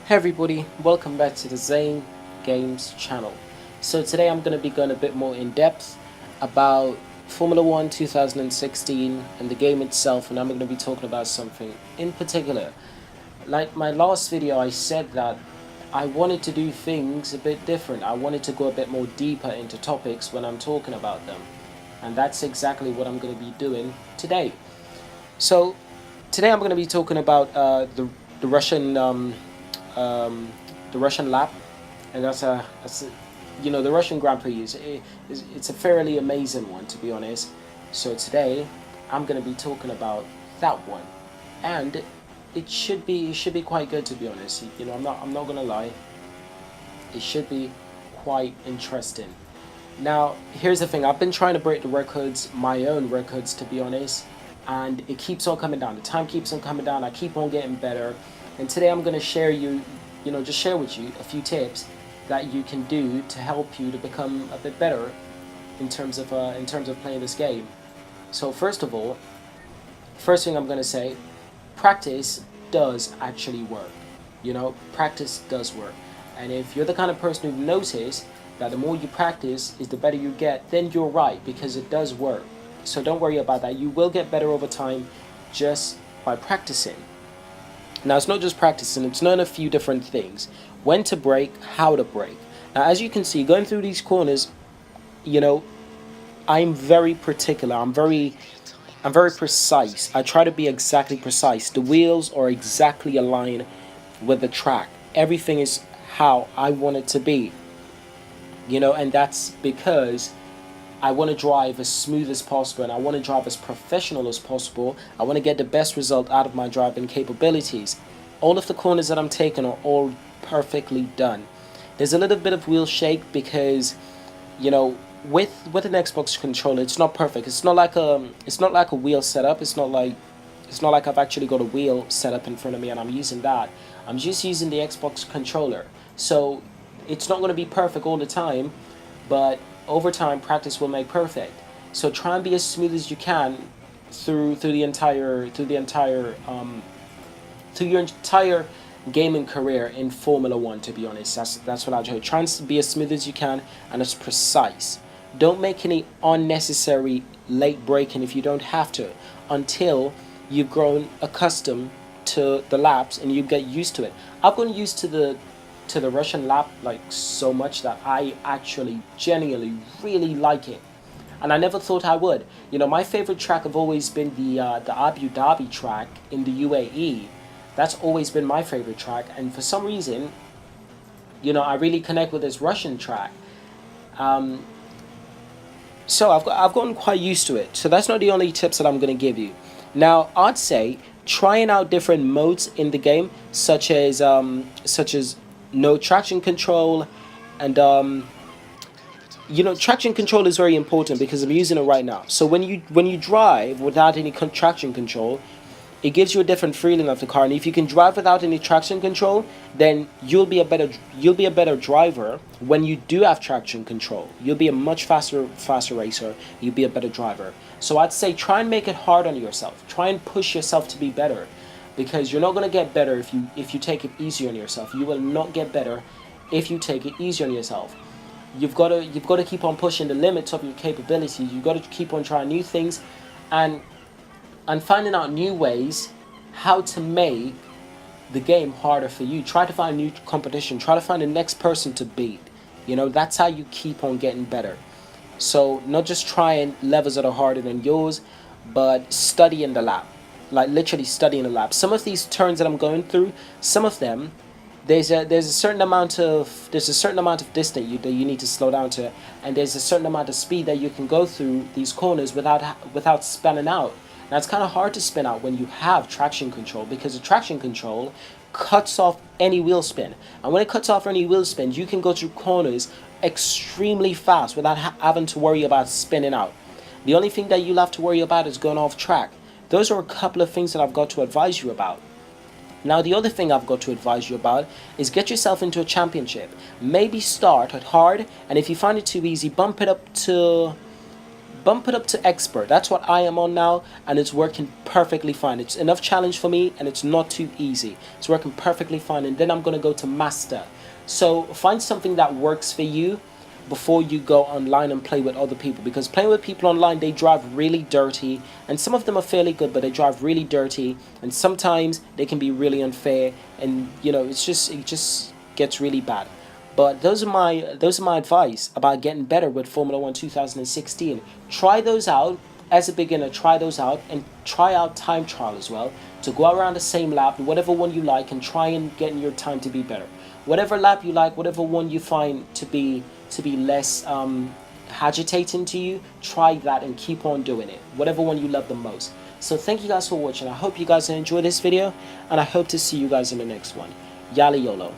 Hey everybody, welcome back to the Zane Games channel. So today I'm going to be going a bit more in depth about Formula 1 2016 and the game itself, and I'm going to be talking about something in particular. Like my last video, I said that I wanted to do things a bit different. I wanted to go a bit more deeper into topics when I'm talking about them. And that's exactly what I'm going to be doing today. So today I'm going to be talking about the Russian um, the Russian lap, and the Russian Grand Prix it's a fairly amazing one, to be honest. So today I'm going to be talking about that one, and it should be quite good, to be honest. I'm not going to lie. It should be quite interesting. Now, here's the thing. I've been trying to break the records, my own records, to be honest, and it keeps on coming down. The time keeps on coming down. I keep on getting better. And today I'm going to just share with you a few tips that you can do to help you to become a bit better in terms of playing this game. So first of all, first thing I'm going to say, practice does actually work. Practice does work. And if you're the kind of person who notices that the more you practice is the better you get, then you're right, because it does work. So don't worry about that. You will get better over time just by practicing. Now, it's not just practicing, it's learn a few different things. When to brake, how to brake. Now, as you can see, going through these corners, you know, I'm very particular. I'm very precise. I try to be exactly precise. The wheels are exactly aligned with the track. Everything is how I want it to be. And that's because I want to drive as smooth as possible, and I want to drive as professional as possible. I want to get the best result out of my driving capabilities. All of the corners that I'm taking are all perfectly done. There's a little bit of wheel shake because, with an Xbox controller, it's not perfect. It's not like a wheel setup. It's not like I've actually got a wheel set up in front of me and I'm using that. I'm just using the Xbox controller. So it's not going to be perfect all the time, but over time practice will make perfect. So try and be as smooth as you can through your entire gaming career in Formula 1, to be honest. That's what I do. Try and be as smooth as you can and as precise. Don't make any unnecessary late braking if you don't have to, until you've grown accustomed to the laps and you get used to it. I've gotten used to the Russian lap like so much that I actually genuinely really like it. And I never thought I would. My favorite track have always been the Abu Dhabi track in the UAE. That's always been my favorite track, and for some reason, I really connect with this Russian track. Um, so I've gotten quite used to it. So that's not the only tips that I'm going to give you. Now, I'd say trying out different modes in the game, such as no traction control, and traction control is very important because I'm using it right now. So when you drive without any traction control, it gives you a different feeling of the car. And if you can drive without any traction control, then you'll be a better driver when you do have traction control. You'll be a much faster racer. You'll be a better driver. So I'd say try and make it hard on yourself. Try and push yourself to be better, because you're not going to get better if you take it easy on yourself. You will not get better if you take it easy on yourself. You've got to keep on pushing the limits of your capabilities. You've got to keep on trying new things, and finding out new ways how to make the game harder for you. Try to find new competition. Try to find the next person to beat. That's how you keep on getting better. So not just trying levels that are harder than yours, but studying the lap. Like literally studying the lap. Some of these turns that I'm going through, some of them, there's a certain amount of distance that you need to slow down to, and there's a certain amount of speed that you can go through these corners without spanning out. Now, it's kind of hard to spin out when you have traction control, because the traction control cuts off any wheel spin. And when it cuts off any wheel spin, you can go through corners extremely fast without having to worry about spinning out. The only thing that you'll have to worry about is going off track. Those are a couple of things that I've got to advise you about. Now, the other thing I've got to advise you about is get yourself into a championship. Maybe start at hard, and if you find it too easy, bump it up to expert. That's what I am on now, and it's working perfectly fine. It's enough challenge for me, and it's not too easy. It's working perfectly fine. And then I'm going to go to master. So find something that works for you before you go online and play with other people, because playing with people online, they drive really dirty, and some of them are fairly good, but they drive really dirty, and sometimes they can be really unfair, and you know, it just gets really bad. But those are my advice about getting better with Formula 1 2016. Try those out as a beginner. Try those out, and try out time trial as well, to go around the same lap, whatever one you like, and try and get your time to be better. Whatever lap you like, whatever one you find to be less agitating to you, try that and keep on doing it, whatever one you love the most. So thank you guys for watching. I hope you guys enjoy this video, and I hope to see you guys in the next one. Yali YOLO.